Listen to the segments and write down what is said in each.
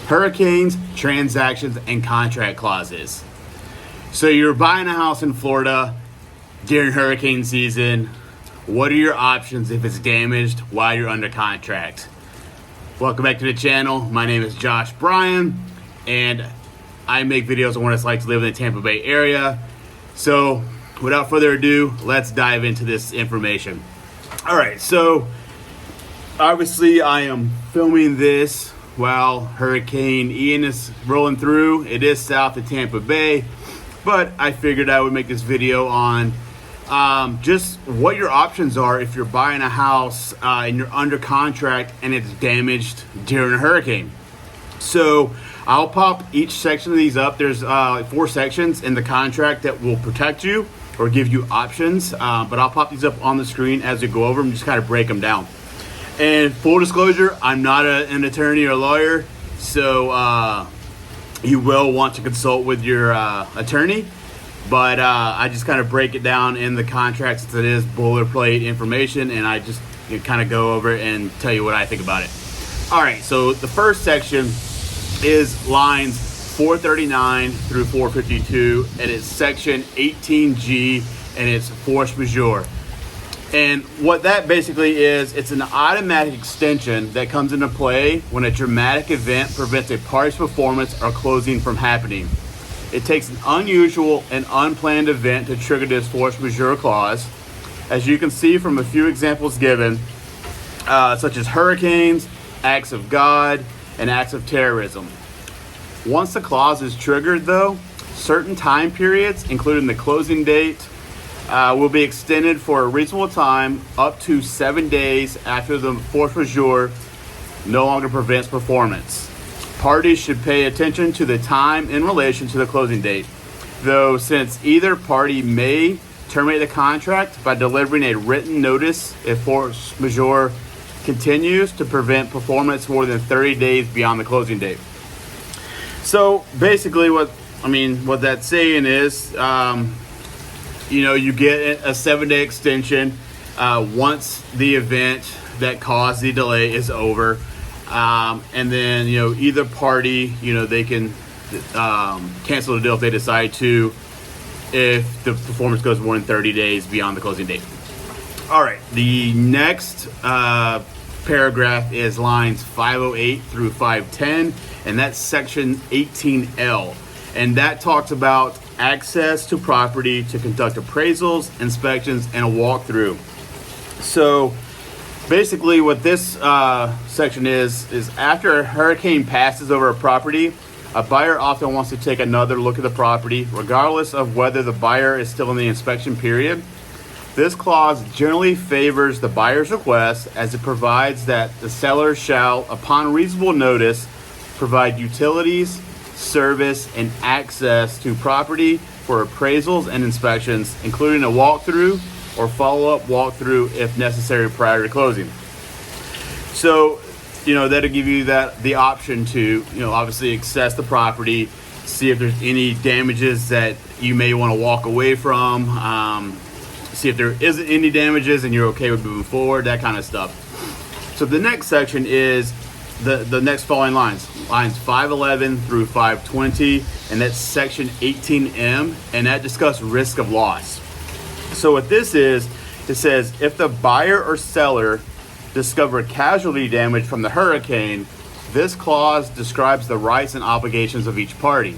hurricanes, transactions, and contract clauses. So you're buying a house in Florida during hurricane season. What are your options if it's damaged while you're under contract? Welcome back to the channel. My name is Bryan, and I make videos on what it's like to live in the Tampa Bay area. So without further ado, let's dive into this information. All right, so obviously I am filming this while Hurricane Ian is rolling through. It is south of Tampa Bay, but I figured I would make this video on just what your options are if you're buying a house and you're under contract and it's damaged during a hurricane. So I'll pop each section of these up. There's 4 sections in the contract that will protect you or give you options, but I'll pop these up on the screen as we go over them, just kind of break them down. And full disclosure, I'm not an attorney or lawyer, so you will want to consult with your attorney. But I just kind of break it down in the contract since it is boilerplate information, and I just kind of go over it and tell you what I think about it. All right, so the first section is lines 439 through 452, and it's section 18G, and it's force majeure. And what that basically is, it's an automatic extension that comes into play when a dramatic event prevents a party's performance or closing from happening. It takes an unusual and unplanned event to trigger this force majeure clause. As you can see from a few examples given, such as hurricanes, acts of God, and acts of terrorism. Once the clause is triggered, though, certain time periods, including the closing date, will be extended for a reasonable time up to 7 days after the force majeure no longer prevents performance. Parties should pay attention to the time in relation to the closing date, though, since either party may terminate the contract by delivering a written notice if force majeure continues to prevent performance more than 30 days beyond the closing date. So basically what that's saying is, you get a 7-day extension once the event that caused the delay is over. And then, either party, they can cancel the deal if they decide to, if the performance goes more than 30 days beyond the closing date. All right, the next paragraph is lines 508 through 510, and that's section 18L. And that talks about access to property to conduct appraisals, inspections, and a walkthrough. So basically what this section is after a hurricane passes over a property, a buyer often wants to take another look at the property, regardless of whether the buyer is still in the inspection period. This clause generally favors the buyer's request, as it provides that the seller shall, upon reasonable notice, provide utilities, service, and access to property for appraisals and inspections, including a walkthrough or follow-up walkthrough if necessary prior to closing. So, that'll give you the option to, obviously access the property, see if there's any damages that you may want to walk away from, see if there isn't any damages and you're okay with moving forward, that kind of stuff. So the next section is the next following lines 511 through 520, and that's section 18M, and that discusses risk of loss. So what this is, it says if the buyer or seller discover casualty damage from the hurricane, this clause describes the rights and obligations of each party.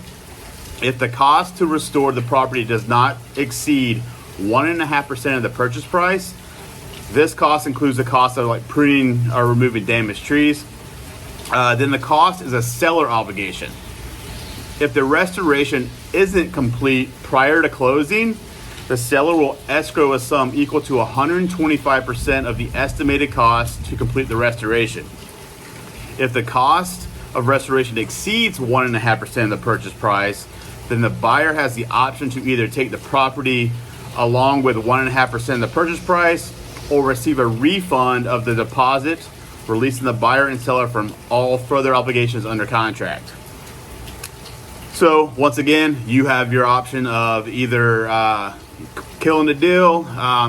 If the cost to restore the property does not exceed 1.5% of the purchase price, this cost includes the cost of pruning or removing damaged trees. Then the cost is a seller obligation. If the restoration isn't complete prior to closing, the seller will escrow a sum equal to 125% of the estimated cost to complete the restoration. If the cost of restoration exceeds 1.5% of the purchase price, then the buyer has the option to either take the property along with 1.5% of the purchase price, or receive a refund of the deposit, releasing the buyer and seller from all further obligations under contract. So once again, you have your option of either killing the deal,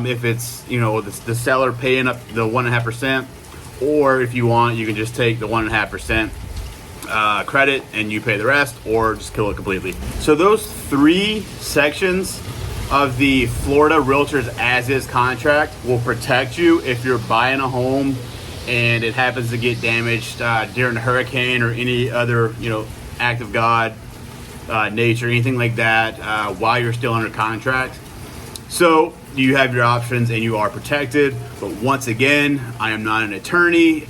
if it's the seller paying up the 1.5%, or if you want, you can just take the 1.5%. credit and you pay the rest, or just kill it completely. So those 3 sections of the Florida Realtors as-is contract will protect you if you're buying a home and it happens to get damaged during a hurricane or any other, act of God, nature, anything like that, while you're still under contract. So you have your options and you are protected. But once again, I am not an attorney.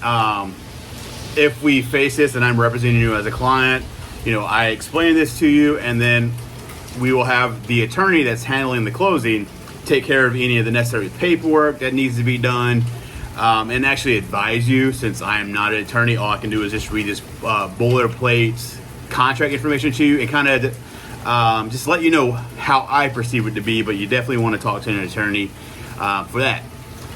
If we face this and I'm representing you as a client, I explain this to you, and then we will have the attorney that's handling the closing take care of any of the necessary paperwork that needs to be done, and actually advise you. Since I am not an attorney, all I can do is just read this boilerplate contract information to you and kind of just let you know how I perceive it to be. But you definitely want to talk to an attorney for that.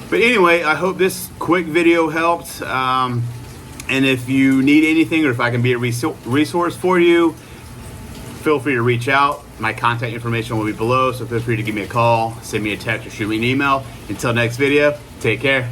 But anyway, I hope this quick video helped. And if you need anything, or if I can be a resource for you, feel free to reach out. My contact information will be below, so feel free to give me a call, send me a text, or shoot me an email. Until next video, take care.